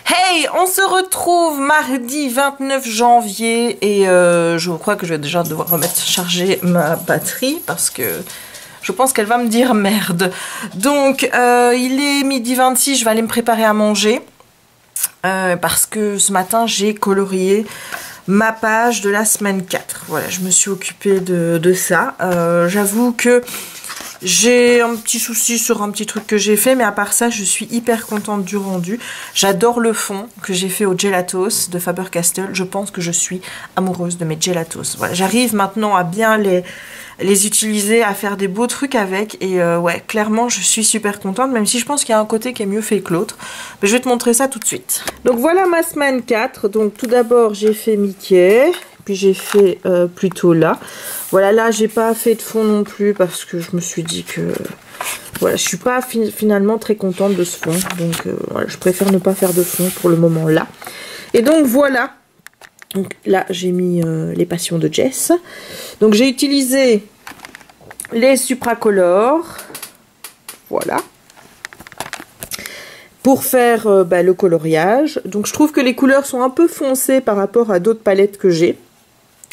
Hey, on se retrouve mardi 29 janvier et je crois que je vais déjà devoir charger ma batterie parce que je pense qu'elle va me dire merde. Donc, il est midi 26, je vais aller me préparer à manger parce que ce matin, j'ai colorié ma page de la semaine 4. Voilà, je me suis occupée de ça. J'avoue que j'ai un petit souci sur un petit truc que j'ai fait, mais à part ça, je suis hyper contente du rendu. J'adore le fond que j'ai fait au Gelatos de Faber-Castell. Je pense que je suis amoureuse de mes Gelatos. Voilà, j'arrive maintenant à bien les utiliser, à faire des beaux trucs avec. Et ouais, clairement, je suis super contente, même si je pense qu'il y a un côté qui est mieux fait que l'autre. Mais je vais te montrer ça tout de suite. Donc voilà ma semaine 4. Donc tout d'abord, j'ai fait Mickey. Puis j'ai fait plutôt là. Voilà, là j'ai pas fait de fond non plus parce que je me suis dit que voilà, je suis pas finalement très contente de ce fond. Donc voilà, je préfère ne pas faire de fond pour le moment là. Et donc voilà. Donc là j'ai mis les passions de Jess. Donc j'ai utilisé les Supracolor. Voilà. Pour faire le coloriage. Donc je trouve que les couleurs sont un peu foncées par rapport à d'autres palettes que j'ai.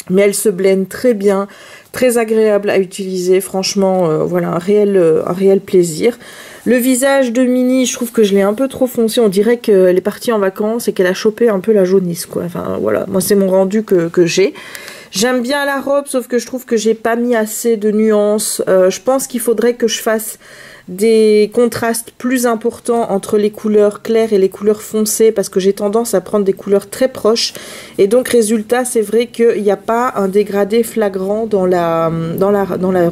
Mais elles se blendent très bien, très agréable à utiliser, franchement, voilà, un réel plaisir. Le visage de Minnie, je trouve que je l'ai un peu trop foncé, on dirait qu'elle est partie en vacances et qu'elle a chopé un peu la jaunisse, quoi. Enfin, voilà, moi c'est mon rendu que j'ai. J'aime bien la robe, sauf que je trouve que j'ai pas mis assez de nuances. Je pense qu'il faudrait que je fasse des contrastes plus importants entre les couleurs claires et les couleurs foncées parce que j'ai tendance à prendre des couleurs très proches et donc résultat c'est vrai qu'il n'y a pas un dégradé flagrant dans la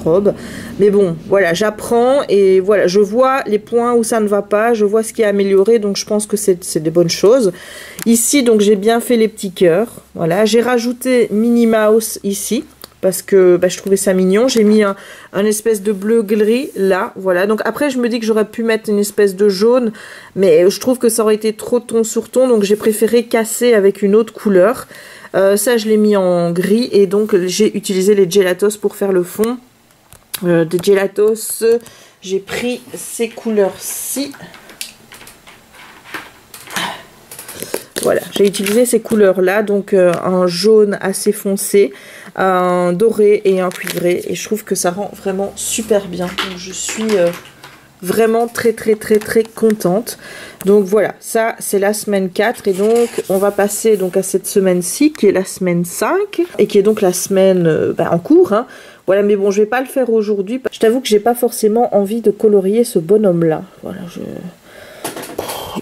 robe, mais bon voilà, j'apprends et voilà, je vois les points où ça ne va pas, je vois ce qui est amélioré, donc je pense que c'est des bonnes choses. Ici donc j'ai bien fait les petits cœurs, voilà, j'ai rajouté Minnie Mouse ici parce que je trouvais ça mignon. J'ai mis un espèce de bleu gris là, voilà. Donc après je me dis que j'aurais pu mettre une espèce de jaune, mais je trouve que ça aurait été trop ton sur ton, donc j'ai préféré casser avec une autre couleur. Ça je l'ai mis en gris et donc j'ai utilisé les Gelatos pour faire le fond. Des Gelatos, j'ai pris ces couleurs-ci. Voilà, j'ai utilisé ces couleurs-là, donc un jaune assez foncé, un doré et un cuivré. Et je trouve que ça rend vraiment super bien. Donc je suis vraiment très contente. Donc voilà, ça c'est la semaine 4. Et donc on va passer donc à cette semaine-ci qui est la semaine 5. Et qui est donc la semaine en cours. Hein. Voilà, mais bon, je vais pas le faire aujourd'hui. Je t'avoue que j'ai pas forcément envie de colorier ce bonhomme-là. Voilà,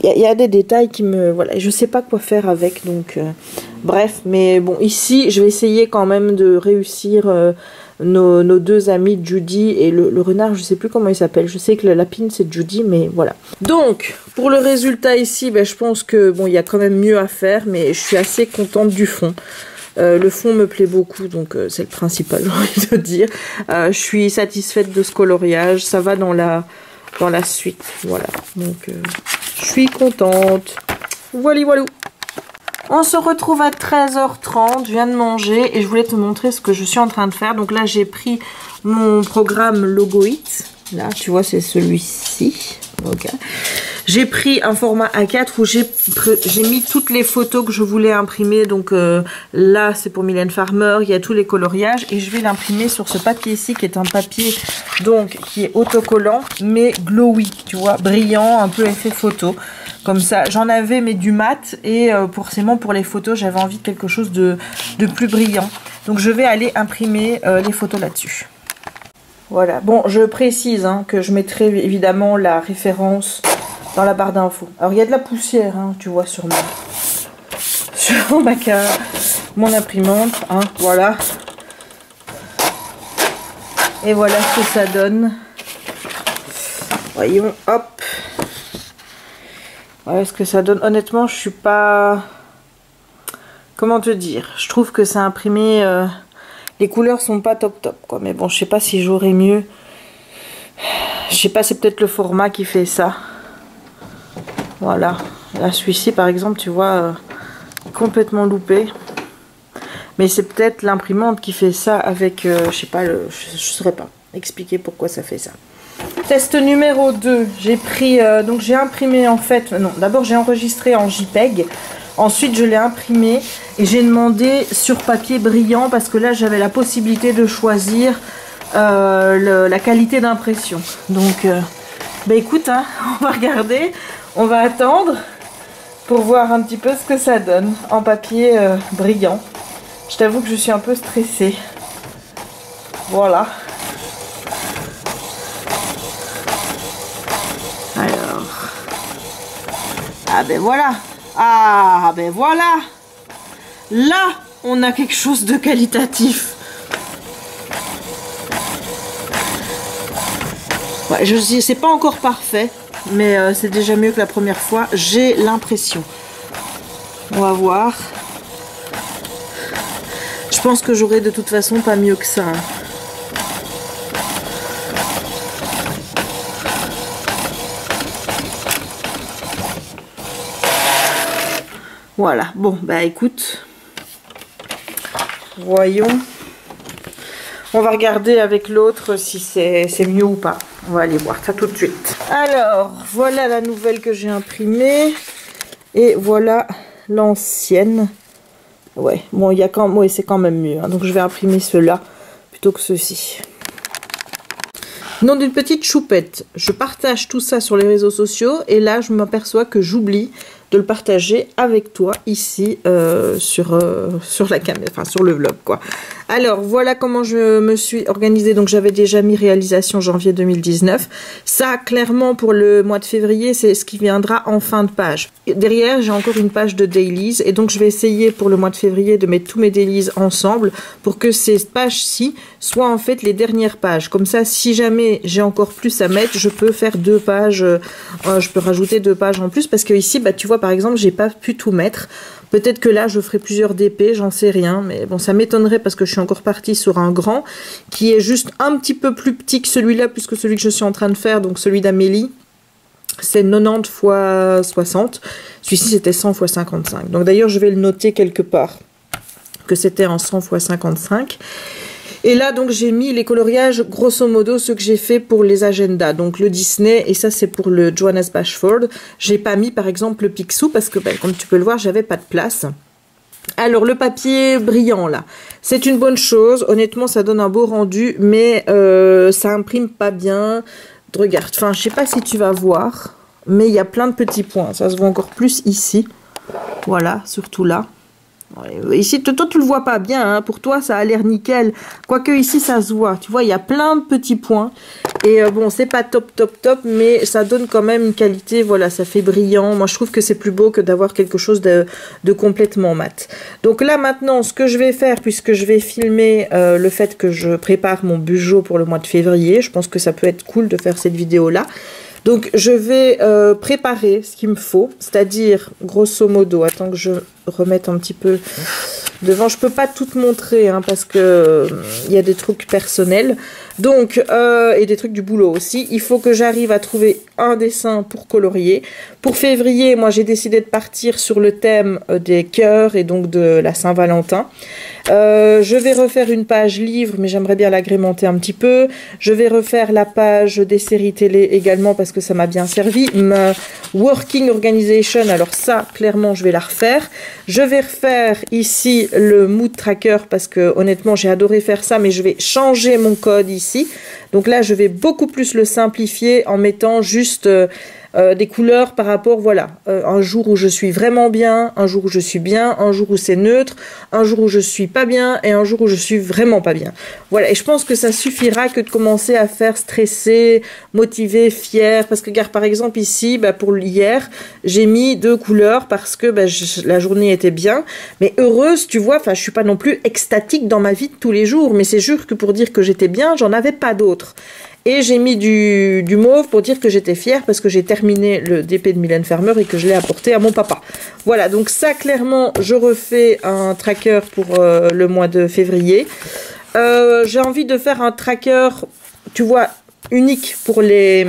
il y a des détails qui me... Voilà, je sais pas quoi faire avec, donc... bref, mais bon, ici, je vais essayer quand même de réussir nos deux amis, Judy et le renard, je sais plus comment il s'appelle. Je sais que la lapine, c'est Judy, mais voilà. Donc, pour le résultat ici, je pense que, bon, il y a quand même mieux à faire, mais je suis assez contente du fond. Le fond me plaît beaucoup, donc c'est le principal, j'ai envie de dire. Je suis satisfaite de ce coloriage, ça va dans la suite, voilà. Donc... je suis contente. Voilà, voilà. On se retrouve à 13h30. Je viens de manger et je voulais te montrer ce que je suis en train de faire. Donc là, j'ai pris mon programme Logoit. Là, tu vois, c'est celui-ci. Okay. J'ai pris un format A4 où j'ai mis toutes les photos que je voulais imprimer. Donc là, c'est pour Mylène Farmer. Il y a tous les coloriages. Et je vais l'imprimer sur ce papier ici qui est un papier donc qui est autocollant mais glowy, tu vois, brillant, un peu effet photo. Comme ça, j'en avais mais du mat. Et forcément pour les photos, j'avais envie de quelque chose de plus brillant. Donc je vais aller imprimer les photos là-dessus. Voilà, bon, je précise que je mettrai évidemment la référence dans la barre d'infos. Alors, il y a de la poussière, tu vois, sur mon imprimante, voilà. Et voilà ce que ça donne. Voyons, hop. Voilà ce que ça donne. Honnêtement, je suis pas... Comment te dire? Je trouve que ça a imprimé... Les couleurs sont pas top quoi, mais bon, je sais pas si j'aurais mieux. Je sais pas, c'est peut-être le format qui fait ça. Voilà, là celui-ci par exemple, tu vois, complètement loupé. Mais c'est peut-être l'imprimante qui fait ça avec, je sais pas, je saurais pas expliquer pourquoi ça fait ça. Test numéro 2, j'ai pris, donc j'ai imprimé en fait, non, d'abord j'ai enregistré en JPEG, ensuite je l'ai imprimé et j'ai demandé sur papier brillant parce que là j'avais la possibilité de choisir la qualité d'impression. Donc, bah écoute, hein, on va regarder, on va attendre pour voir un petit peu ce que ça donne en papier brillant. Je t'avoue que je suis un peu stressée. Voilà. Alors. Ah ben voilà. Ah ben voilà. Là, on a quelque chose de qualitatif. Ouais, je sais, c'est pas encore parfait, mais c'est déjà mieux que la première fois. J'ai l'impression. On va voir. Je pense que j'aurai de toute façon pas mieux que ça. Hein. Voilà, bon, bah écoute, voyons. On va regarder avec l'autre si c'est mieux ou pas. On va aller voir ça tout de suite. Alors, voilà la nouvelle que j'ai imprimée. Et voilà l'ancienne. Ouais, bon, il y a quand même, ouais, c'est quand même mieux. Hein. Donc, je vais imprimer ceux-là plutôt que ceux-ci. Nom d'une petite choupette. Je partage tout ça sur les réseaux sociaux. Et là, je m'aperçois que j'oublie de le partager avec toi ici sur la caméra, enfin sur le vlog quoi. Alors voilà comment je me suis organisée. Donc j'avais déjà mis réalisation janvier 2019. Ça clairement pour le mois de février c'est ce qui viendra en fin de page. Derrière j'ai encore une page de dailies et donc je vais essayer pour le mois de février de mettre tous mes dailies ensemble pour que ces pages-ci soient en fait les dernières pages. Comme ça si jamais j'ai encore plus à mettre je peux faire 2 pages, je peux rajouter 2 pages en plus parce que ici bah tu vois par exemple j'ai pas pu tout mettre. Peut-être que là je ferai plusieurs DP, j'en sais rien, mais bon ça m'étonnerait parce que je suis encore partie sur un grand qui est juste un petit peu plus petit que celui-là puisque celui que je suis en train de faire, donc celui d'Amélie c'est 90 x 60, celui-ci c'était 100 x 55. Donc d'ailleurs je vais le noter quelque part que c'était en 100 x 55. Et là, donc, j'ai mis les coloriages, grosso modo, ceux que j'ai fait pour les agendas. Donc, le Disney, et ça, c'est pour le Johannes Bashford. J'ai pas mis, par exemple, le Picsou, parce que, ben, comme tu peux le voir, j'avais pas de place. Alors, le papier brillant, là, c'est une bonne chose. Honnêtement, ça donne un beau rendu, mais ça imprime pas bien. Regarde, enfin, je sais pas si tu vas voir, mais il y a plein de petits points. Ça se voit encore plus ici. Voilà, surtout là. Ici, toi, tu le vois pas bien, hein. Pour toi, ça a l'air nickel. Quoique ici, ça se voit. Tu vois, il y a plein de petits points. Et bon, c'est pas top, mais ça donne quand même une qualité. Voilà, ça fait brillant. Moi, je trouve que c'est plus beau que d'avoir quelque chose de complètement mat. Donc là, maintenant, ce que je vais faire, puisque je vais filmer le fait que je prépare mon budget pour le mois de février, je pense que ça peut être cool de faire cette vidéo-là. Donc, je vais préparer ce qu'il me faut, c'est-à-dire, grosso modo, attends que je remette un petit peu devant. Je peux pas tout te montrer, hein, parce que il y a des trucs personnels. Donc, et des trucs du boulot aussi. Il faut que j'arrive à trouver un dessin pour colorier. Pour février, moi, j'ai décidé de partir sur le thème des cœurs et donc de la Saint-Valentin. Je vais refaire une page livre, mais j'aimerais bien l'agrémenter un petit peu. Je vais refaire la page des séries télé également parce que ça m'a bien servi. Ma working organization, alors ça, clairement, je vais la refaire. Je vais refaire ici le mood tracker parce que honnêtement, j'ai adoré faire ça, mais je vais changer mon code ici. Donc là, je vais beaucoup plus le simplifier en mettant juste des couleurs par rapport, voilà, un jour où je suis vraiment bien, un jour où je suis bien, un jour où c'est neutre, un jour où je suis pas bien et un jour où je suis vraiment pas bien. Voilà, et je pense que ça suffira que de commencer à faire stresser, motiver, fier, parce que regarde par exemple ici, bah, pour hier, j'ai mis 2 couleurs parce que bah, la journée était bien, mais heureuse, tu vois, enfin je suis pas non plus extatique dans ma vie de tous les jours, mais c'est sûr que pour dire que j'étais bien, j'en avais pas d'autres. Et j'ai mis du mauve pour dire que j'étais fière parce que j'ai terminé le DP de Mylène Farmer et que je l'ai apporté à mon papa. Voilà, donc ça clairement, je refais un tracker pour le mois de février. J'ai envie de faire un tracker, tu vois, unique pour les...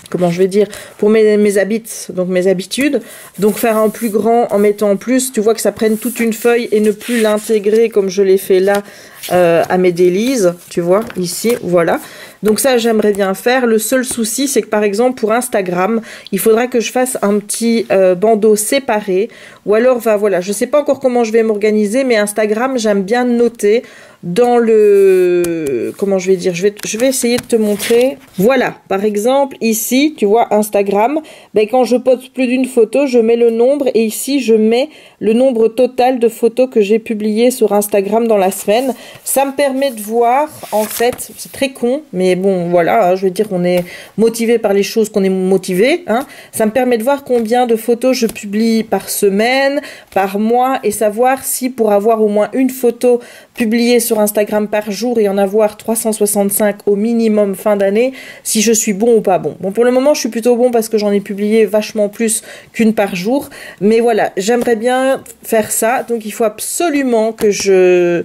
Comment je vais dire, pour mes habits, donc mes habitudes. Donc faire un plus grand en mettant en plus, tu vois que ça prenne toute une feuille et ne plus l'intégrer comme je l'ai fait là à mes délices, tu vois, ici, voilà. Donc ça, j'aimerais bien faire. Le seul souci, c'est que par exemple, pour Instagram, il faudra que je fasse un petit bandeau séparé. Ou alors, voilà, je sais pas encore comment je vais m'organiser, mais Instagram, j'aime bien noter dans le... Comment je vais dire? Je vais essayer de te montrer. Voilà, par exemple, ici, tu vois, Instagram, ben, quand je poste plus d'une photo, je mets le nombre et ici, je mets le nombre total de photos que j'ai publiées sur Instagram dans la semaine. Ça me permet de voir, en fait, c'est très con, mais bon, voilà, hein, je veux dire, on est motivé par les choses qu'on est motivé. Hein. Ça me permet de voir combien de photos je publie par semaine, par mois, et savoir si pour avoir au moins une photo publiée sur Instagram par jour et en avoir 365 au minimum fin d'année, si je suis bon ou pas bon. Bon, pour le moment, je suis plutôt bon parce que j'en ai publié vachement plus qu'une par jour. Mais voilà, j'aimerais bien faire ça. Donc, il faut absolument que je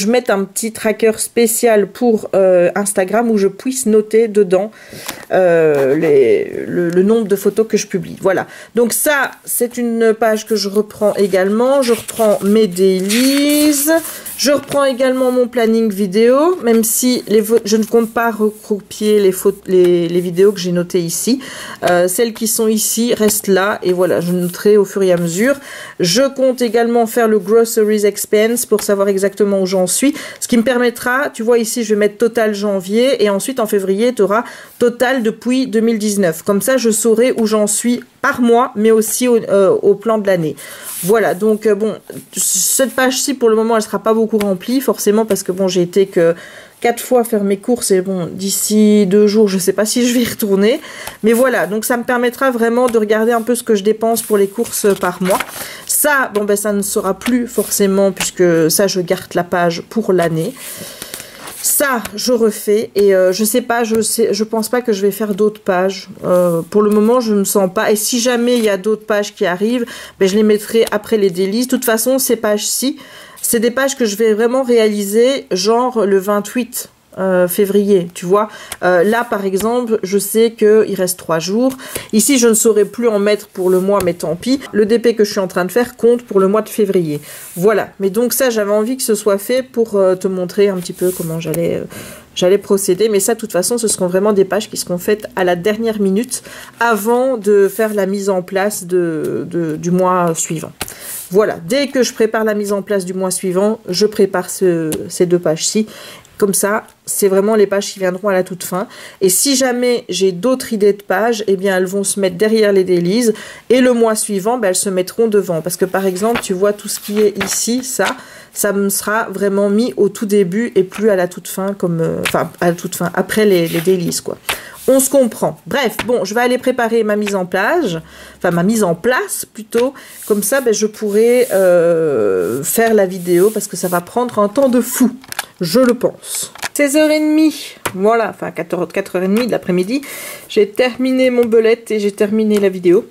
mette un petit tracker spécial pour Instagram où je puisse noter dedans le nombre de photos que je publie. Voilà. Donc ça, c'est une page que je reprends également. Je reprends mes dailies. Je reprends également mon planning vidéo, même si je ne compte pas recopier les vidéos que j'ai notées ici. Celles qui sont ici restent là et voilà, je noterai au fur et à mesure. Je compte également faire le Groceries Expense pour savoir exactement où j'en suis. Ce qui me permettra, tu vois ici, je vais mettre total janvier et ensuite en février, tu auras total depuis 2019. Comme ça, je saurai où j'en suis par mois, mais aussi au plan de l'année. Voilà, donc bon, cette page-ci, pour le moment, elle sera pas beaucoup remplie, forcément, parce que bon, j'ai été que 4 fois faire mes courses, et bon, d'ici 2 jours, je sais pas si je vais y retourner. Mais voilà, donc ça me permettra vraiment de regarder un peu ce que je dépense pour les courses par mois. Ça, bon, ben, ça ne sera plus forcément, puisque ça, je garde la page pour l'année. Ça, je refais et je sais pas, je pense pas que je vais faire d'autres pages. Pour le moment, je ne me sens pas. Et si jamais il y a d'autres pages qui arrivent, ben, je les mettrai après les délices. De toute façon, ces pages-ci, c'est des pages que je vais vraiment réaliser genre le 28 février, tu vois. Là, par exemple, je sais qu'il reste 3 jours. Ici, je ne saurais plus en mettre pour le mois, mais tant pis. Le DP que je suis en train de faire compte pour le mois de février. Voilà. Mais donc ça, j'avais envie que ce soit fait pour te montrer un petit peu comment j'allais procéder. Mais ça, de toute façon, ce seront vraiment des pages qui seront faites à la dernière minute avant de faire la mise en place du mois suivant. Voilà. Dès que je prépare la mise en place du mois suivant, je prépare ces 2 pages-ci. Comme ça, c'est vraiment les pages qui viendront à la toute fin. Et si jamais j'ai d'autres idées de pages, eh bien, elles vont se mettre derrière les dailies. Et le mois suivant, ben, elles se mettront devant. Parce que, par exemple, tu vois tout ce qui est ici, ça me sera vraiment mis au tout début et plus à la toute fin, enfin, à la toute fin, après les dailies, quoi. On se comprend. Bref, bon, je vais aller préparer ma mise en place, plutôt. Comme ça, ben, je pourrai faire la vidéo parce que ça va prendre un temps de fou, je le pense. 16h30, voilà, enfin 4h30 de l'après-midi. J'ai terminé mon belette et j'ai terminé la vidéo,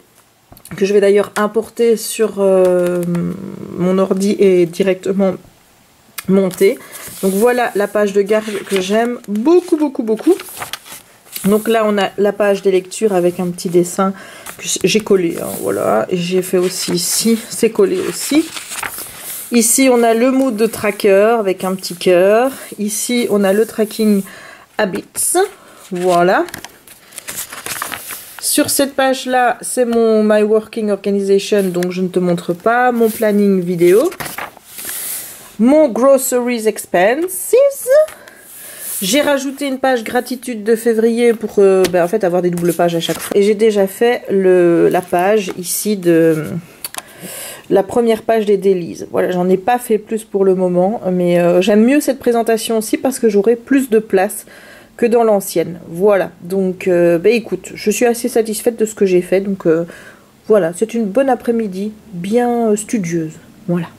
que je vais d'ailleurs importer sur mon ordi et directement monter. Donc voilà la page de garde que j'aime beaucoup, beaucoup, beaucoup. Donc là, on a la page des lectures avec un petit dessin que j'ai collé. Hein, voilà. Et j'ai fait aussi ici. C'est collé aussi. Ici, on a le mood de tracker avec un petit cœur. Ici, on a le tracking habits. Voilà. Sur cette page-là, c'est mon My Working Organization. Donc, je ne te montre pas. Mon planning vidéo. Mon Groceries Expenses. J'ai rajouté une page gratitude de février pour en fait avoir des doubles pages à chaque fois. Et j'ai déjà fait la page ici de la première page des dailies. Voilà, j'en ai pas fait plus pour le moment, mais j'aime mieux cette présentation aussi parce que j'aurai plus de place que dans l'ancienne. Voilà, donc écoute, je suis assez satisfaite de ce que j'ai fait. Donc voilà, c'est une bonne après-midi, bien studieuse. Voilà.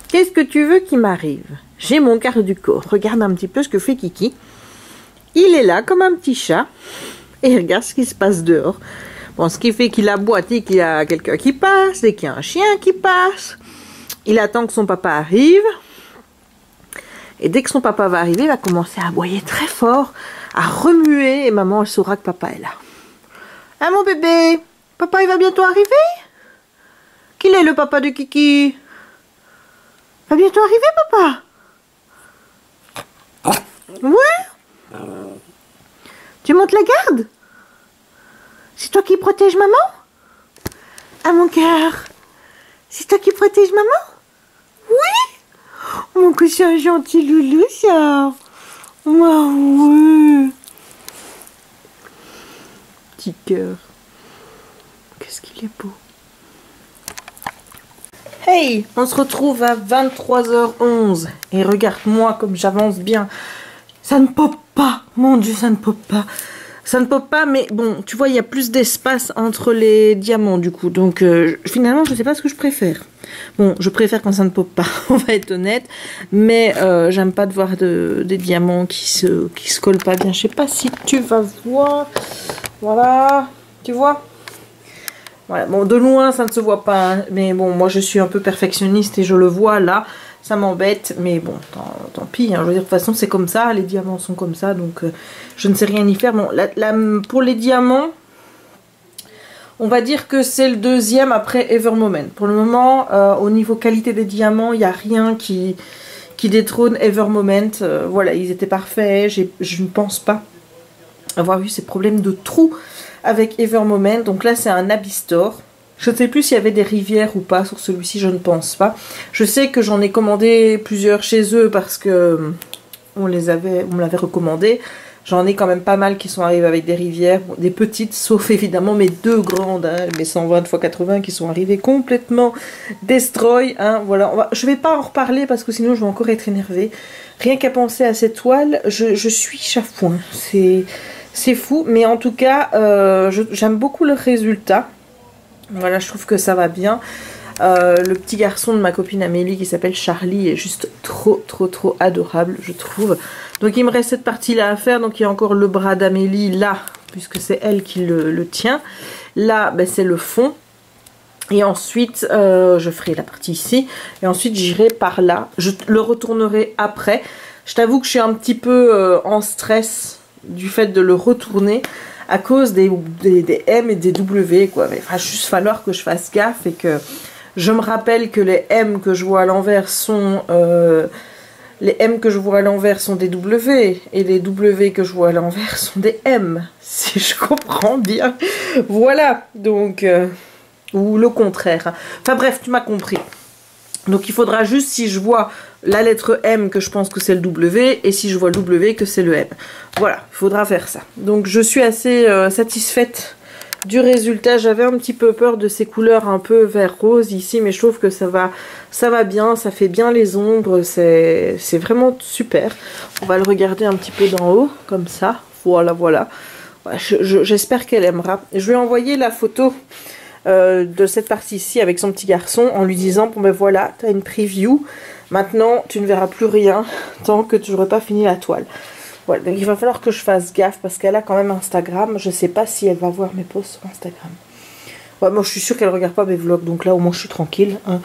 Qu'est-ce que tu veux qui m'arrive? J'ai mon quart du corps. Regarde un petit peu ce que fait Kiki. Il est là comme un petit chat. Et regarde ce qui se passe dehors. Bon, ce qui fait qu'il aboie et qu'il y a quelqu'un qui passe. Et qu'il y a un chien qui passe. Il attend que son papa arrive. Et dès que son papa va arriver, il va commencer à aboyer très fort. À remuer. Et maman, elle saura que papa est là. Ah mon bébé, papa il va bientôt arriver? Qu'il est le papa de Kiki? Va bientôt arriver, papa? Ouais. Tu montes la garde? C'est toi qui protège maman? Ah mon cœur. C'est toi qui protège maman? Oui. Mon que c'est un gentil loulou ça. Ouais. Petit cœur. Qu'est-ce qu'il est beau. Hey, on se retrouve à 23h11. Et regarde-moi comme j'avance bien. Ça ne pop pas. Mon Dieu, ça ne pop pas. Ça ne pop pas, mais bon, tu vois, il y a plus d'espace entre les diamants, du coup. Donc, finalement, je ne sais pas ce que je préfère. Bon, je préfère quand ça ne pop pas, on va être honnête. Mais j'aime pas de voir des diamants qui se collent pas bien. Je sais pas si tu vas voir. Voilà, tu vois? Voilà, bon, de loin, ça ne se voit pas. Hein, mais bon, moi, je suis un peu perfectionniste et je le vois là. Ça m'embête, mais bon, tant pis. Hein, je veux dire, de toute façon, c'est comme ça. Les diamants sont comme ça, donc je ne sais rien y faire. Bon, pour les diamants, on va dire que c'est le deuxième après Evermoment. Pour le moment, au niveau qualité des diamants, il n'y a rien qui détrône Evermoment. Voilà, ils étaient parfaits. Je ne pense pas avoir eu ces problèmes de trous avec Evermoment. Donc là, c'est un Abysstor. Je ne sais plus s'il y avait des rivières ou pas sur celui-ci, je ne pense pas. Je sais que j'en ai commandé plusieurs chez eux parce que on me l'avait recommandé. J'en ai quand même pas mal qui sont arrivés avec des rivières, bon, des petites, sauf évidemment mes deux grandes, hein, mes 120 x 80 qui sont arrivées complètement destroy. Hein, voilà, je vais pas en reparler parce que sinon je vais encore être énervée. Rien qu'à penser à cette toile, je suis chafouin. C'est fou, mais en tout cas, j'aime beaucoup le résultat. Voilà, je trouve que ça va bien. Le petit garçon de ma copine Amélie qui s'appelle Charlie est juste trop adorable, je trouve. Donc il me reste cette partie là à faire. Donc il y a encore le bras d'Amélie là, puisque c'est elle qui le tient. Là, ben, c'est le fond. Et ensuite, je ferai la partie ici. Et ensuite, j'irai par là. Je le retournerai après. Je t'avoue que je suis un petit peu en stress du fait de le retourner. À cause des M et des W, quoi. Mais il va juste falloir que je fasse gaffe et que je me rappelle que les M que je vois à l'envers sont des W et les W que je vois à l'envers sont des M, si je comprends bien. Voilà, donc ou le contraire. Enfin bref, tu m'as compris. Donc il faudra juste, si je vois la lettre M, que je pense que c'est le W, et si je vois le W, que c'est le M. Voilà, il faudra faire ça. Donc je suis assez satisfaite du résultat. J'avais un petit peu peur de ces couleurs un peu vert rose ici, mais je trouve que ça va bien, ça fait bien les ombres, c'est vraiment super. On va le regarder un petit peu d'en haut, comme ça. Voilà, voilà. J'espère qu'elle aimera. Je vais envoyer la photo de cette partie-ci avec son petit garçon en lui disant, bon ben voilà, tu as une preview, maintenant tu ne verras plus rien tant que tu n'auras pas fini la toile. Voilà, donc il va falloir que je fasse gaffe parce qu'elle a quand même Instagram, je sais pas si elle va voir mes posts sur Instagram. Ouais, moi je suis sûre qu'elle regarde pas mes vlogs, donc là au moins je suis tranquille, hein.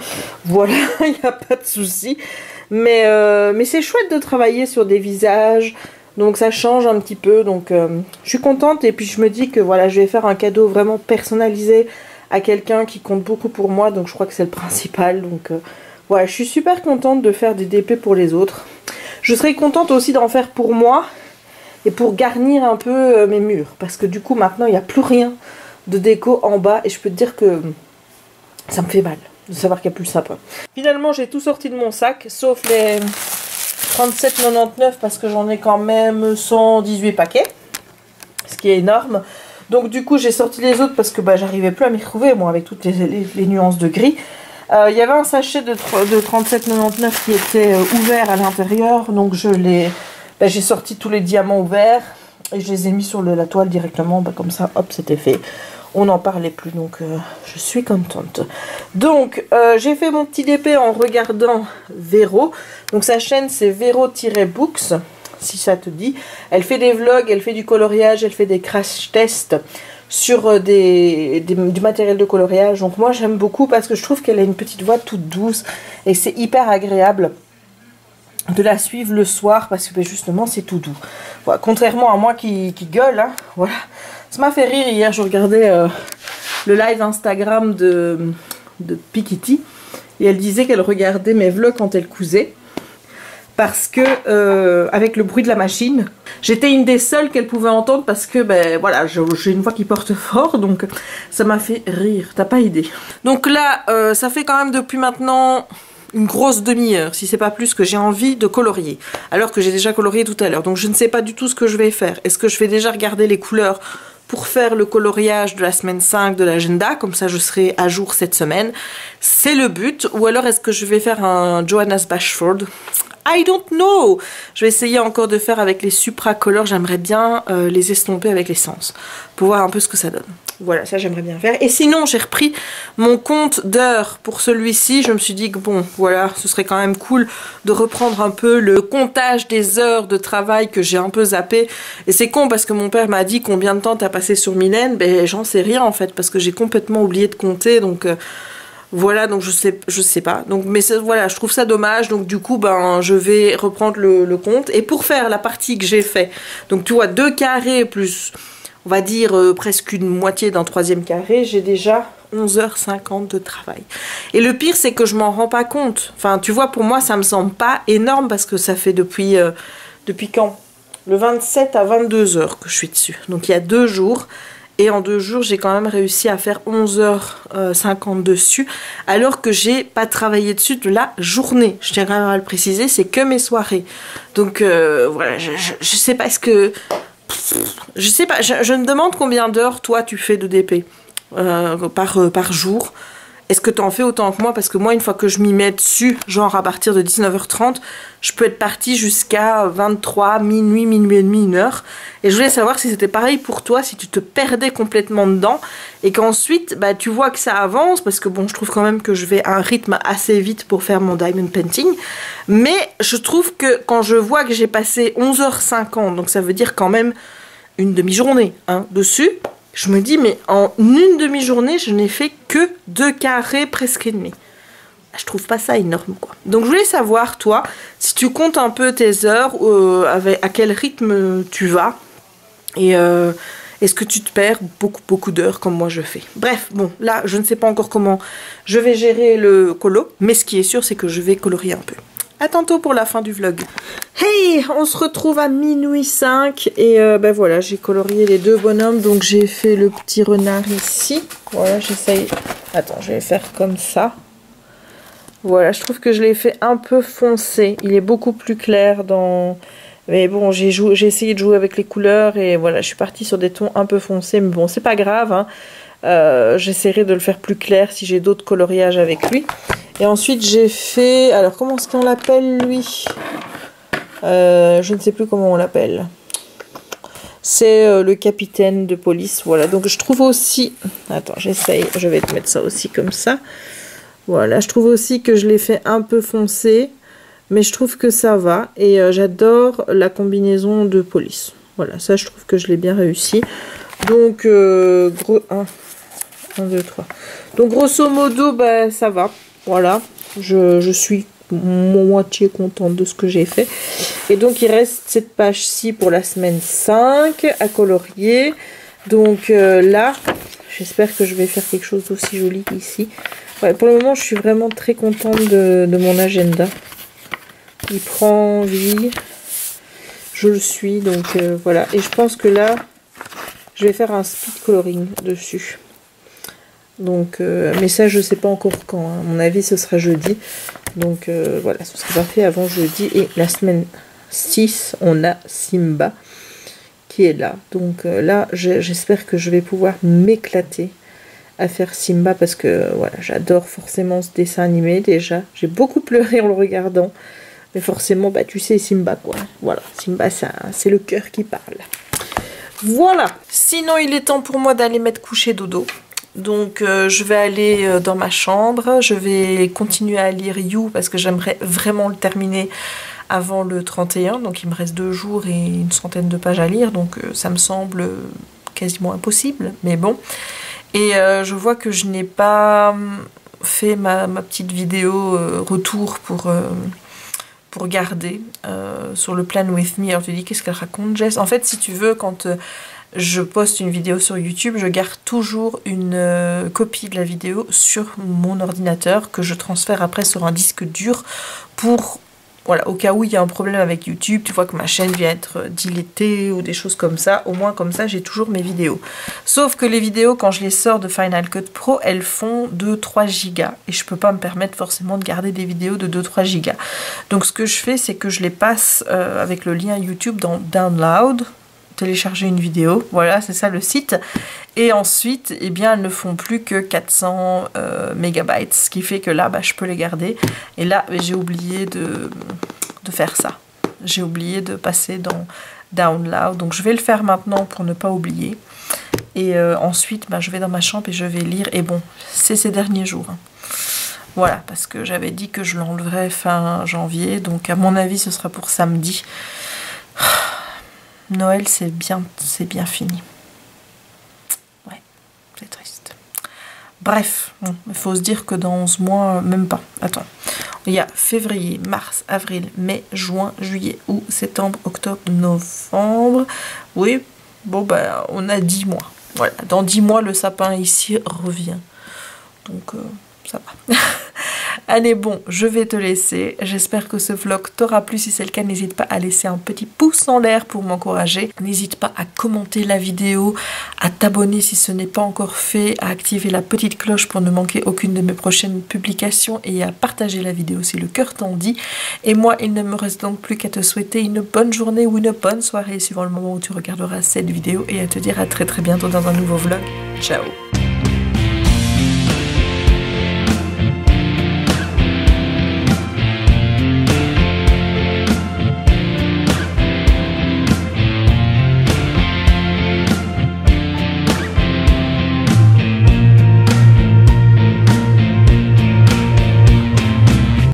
Voilà, il n'y a pas de souci. Mais c'est chouette de travailler sur des visages, donc ça change un petit peu, donc je suis contente. Et puis je me dis que voilà, je vais faire un cadeau vraiment personnalisé à quelqu'un qui compte beaucoup pour moi, donc je crois que c'est le principal. Donc voilà, je suis super contente de faire des DP pour les autres. Je serais contente aussi d'en faire pour moi et pour garnir un peu mes murs, parce que du coup maintenant il n'y a plus rien de déco en bas et je peux te dire que ça me fait mal de savoir qu'il n'y a plus le sapin. Finalement j'ai tout sorti de mon sac sauf les 37,99 parce que j'en ai quand même 118 paquets, ce qui est énorme. Donc du coup j'ai sorti les autres parce que bah, j'arrivais plus à m'y retrouver, moi, avec toutes les nuances de gris. Il y avait un sachet de 37,99 qui était ouvert à l'intérieur, donc j'ai sorti tous les diamants ouverts et je les ai mis sur la toile directement, bah, comme ça, hop, c'était fait. On n'en parlait plus, donc je suis contente. Donc j'ai fait mon petit DP en regardant Véro. Donc sa chaîne c'est Véro-Books, si ça te dit. Elle fait des vlogs, elle fait du coloriage, elle fait des crash tests sur du matériel de coloriage. Donc moi j'aime beaucoup parce que je trouve qu'elle a une petite voix toute douce et c'est hyper agréable de la suivre le soir parce que ben, justement c'est tout doux. Voilà, contrairement à moi qui gueule, hein, voilà. Ça m'a fait rire hier, je regardais le live Instagram de Pikiti et elle disait qu'elle regardait mes vlogs quand elle cousait parce que avec le bruit de la machine, j'étais une des seules qu'elle pouvait entendre parce que ben voilà, j'ai une voix qui porte fort, donc ça m'a fait rire, t'as pas idée. Donc là, ça fait quand même depuis maintenant une grosse demi-heure, si c'est pas plus, que j'ai envie de colorier, alors que j'ai déjà colorié tout à l'heure. Donc je ne sais pas du tout ce que je vais faire. Est-ce que je vais déjà regarder les couleurs pour faire le coloriage de la semaine 5 de l'agenda, comme ça je serai à jour cette semaine? C'est le but. Ou alors est-ce que je vais faire un Johannes Bashford? I don't know. Je vais essayer encore de faire avec les Supra Color. J'aimerais bien les estomper avec l'essence pour voir un peu ce que ça donne. Voilà, ça j'aimerais bien faire. Et sinon, j'ai repris mon compte d'heures pour celui-ci. Je me suis dit que bon, voilà, ce serait quand même cool de reprendre un peu le comptage des heures de travail que j'ai un peu zappé. Et c'est con parce que mon père m'a dit combien de temps t'as passé sur Mylène. Ben j'en sais rien en fait parce que j'ai complètement oublié de compter. Donc voilà, donc je sais pas. Donc mais voilà, je trouve ça dommage. Donc du coup, ben je vais reprendre le compte. Et pour faire la partie que j'ai fait, donc tu vois 2 carrés plus, on va dire presque une moitié d'un 3e carré, j'ai déjà 11h50 de travail. Et le pire, c'est que je m'en rends pas compte. Enfin, tu vois, pour moi, ça me semble pas énorme parce que ça fait depuis quand? Le 27 à 22h que je suis dessus. Donc il y a 2 jours. Et en 2 jours, j'ai quand même réussi à faire 11h50 dessus, alors que j'ai pas travaillé dessus de la journée. Je tiens quand même à le préciser, c'est que mes soirées. Donc voilà, je sais pas, est-ce que... Je sais pas, je me demande combien d'heures toi tu fais de DP par jour. Est-ce que tu en fais autant que moi? Parce que moi, une fois que je m'y mets dessus, genre à partir de 19h30, je peux être partie jusqu'à 23, minuit, minuit et demi, 1h. Et je voulais savoir si c'était pareil pour toi, si tu te perdais complètement dedans. Et qu'ensuite, bah, tu vois que ça avance, parce que bon, je trouve quand même que je vais à un rythme assez vite pour faire mon diamond painting. Mais je trouve que quand je vois que j'ai passé 11h50, donc ça veut dire quand même une demi-journée hein, dessus, je me dis, mais en une demi-journée, je n'ai fait que 2 carrés presque et demi. Je trouve pas ça énorme, quoi. Donc, je voulais savoir, toi, si tu comptes un peu tes heures, à quel rythme tu vas. Et est-ce que tu te perds beaucoup d'heures comme moi je fais. Bref, bon, là, je ne sais pas encore comment je vais gérer le colo. Mais ce qui est sûr, c'est que je vais colorier un peu. À tantôt pour la fin du vlog. Hey, on se retrouve à minuit 5 et ben voilà, j'ai colorié les 2 bonhommes. Donc j'ai fait le petit renard ici. Voilà, j'essaye. Attends, je vais faire comme ça. Voilà, je trouve que je l'ai fait un peu foncé. Il est beaucoup plus clair dans... Mais bon, j'ai essayé de jouer avec les couleurs et voilà, je suis partie sur des tons un peu foncés. Mais bon, c'est pas grave, hein. J'essaierai de le faire plus clair si j'ai d'autres coloriages avec lui. Et ensuite j'ai fait... Alors comment est-ce qu'on l'appelle lui? Je ne sais plus comment on l'appelle. C'est le capitaine de police. Voilà, donc je trouve aussi... Attends, j'essaye. Je vais te mettre ça aussi comme ça. Voilà, je trouve aussi que je l'ai fait un peu foncé. Mais je trouve que ça va. Et j'adore la combinaison de police. Voilà, ça je trouve que je l'ai bien réussi. Donc, gros... 1, 2, 3. Donc grosso modo, bah, ça va. Voilà, je suis moitié contente de ce que j'ai fait. Et donc il reste cette page-ci pour la semaine 5 à colorier. Donc là, j'espère que je vais faire quelque chose d'aussi joli ici. Ouais, pour le moment, je suis vraiment très contente de mon agenda. Il prend vie. Je le suis, donc voilà. Et je pense que là, je vais faire un speed coloring dessus. Donc, mais ça, je sais pas encore quand. Hein. À mon avis, ce sera jeudi. Donc, voilà, ce sera pas fait avant jeudi. Et la semaine 6, on a Simba qui est là. Donc, là, j'espère que je vais pouvoir m'éclater à faire Simba. Parce que, voilà, j'adore forcément ce dessin animé déjà. J'ai beaucoup pleuré en le regardant. Mais forcément, bah, tu sais, Simba, quoi. Voilà, Simba, c'est le cœur qui parle. Voilà. Sinon, il est temps pour moi d'aller mettre coucher dodo. Donc je vais aller dans ma chambre, je vais continuer à lire You parce que j'aimerais vraiment le terminer avant le 31, donc il me reste 2 jours et une centaine de pages à lire, donc ça me semble quasiment impossible, mais bon. Et je vois que je n'ai pas fait ma petite vidéo retour pour garder sur le Plan With Me. Alors tu dis qu'est-ce qu'elle raconte, Jess? En fait, si tu veux, quand... je poste une vidéo sur YouTube, je garde toujours une copie de la vidéo sur mon ordinateur que je transfère après sur un disque dur pour Voilà, au cas où il y a un problème avec YouTube, tu vois que ma chaîne vient être deletée ou des choses comme ça, au moins comme ça j'ai toujours mes vidéos. Sauf que les vidéos, quand je les sors de Final Cut Pro, elles font 2-3 gigas et je peux pas me permettre forcément de garder des vidéos de 2-3 gigas. Donc ce que je fais, c'est que je les passe avec le lien YouTube dans Download, télécharger une vidéo, voilà, c'est ça le site. Et ensuite, eh bien, elles ne font plus que 400 mégabytes, ce qui fait que là, bah, je peux les garder. Et là, j'ai oublié de faire ça. J'ai oublié de passer dans Download. Donc, je vais le faire maintenant pour ne pas oublier. Et ensuite, bah, je vais dans ma chambre et je vais lire. Et bon, c'est ces derniers jours. Hein. Voilà, parce que j'avais dit que je l'enleverais fin janvier. Donc, à mon avis, ce sera pour samedi. Noël, c'est bien fini. Ouais, c'est triste. Bref, bon, il faut se dire que dans 11 mois, même pas. Attends, il y a février, mars, avril, mai, juin, juillet, août, septembre, octobre, novembre. Oui, bon, ben, on a 10 mois. Voilà, dans 10 mois, le sapin ici revient. Donc, ça va. Allez, bon, je vais te laisser. J'espère que ce vlog t'aura plu. Si c'est le cas, n'hésite pas à laisser un petit pouce en l'air pour m'encourager. N'hésite pas à commenter la vidéo, à t'abonner si ce n'est pas encore fait, à activer la petite cloche pour ne manquer aucune de mes prochaines publications et à partager la vidéo si le cœur t'en dit. Et moi, il ne me reste donc plus qu'à te souhaiter une bonne journée ou une bonne soirée suivant le moment où tu regarderas cette vidéo et à te dire à très bientôt dans un nouveau vlog. Ciao!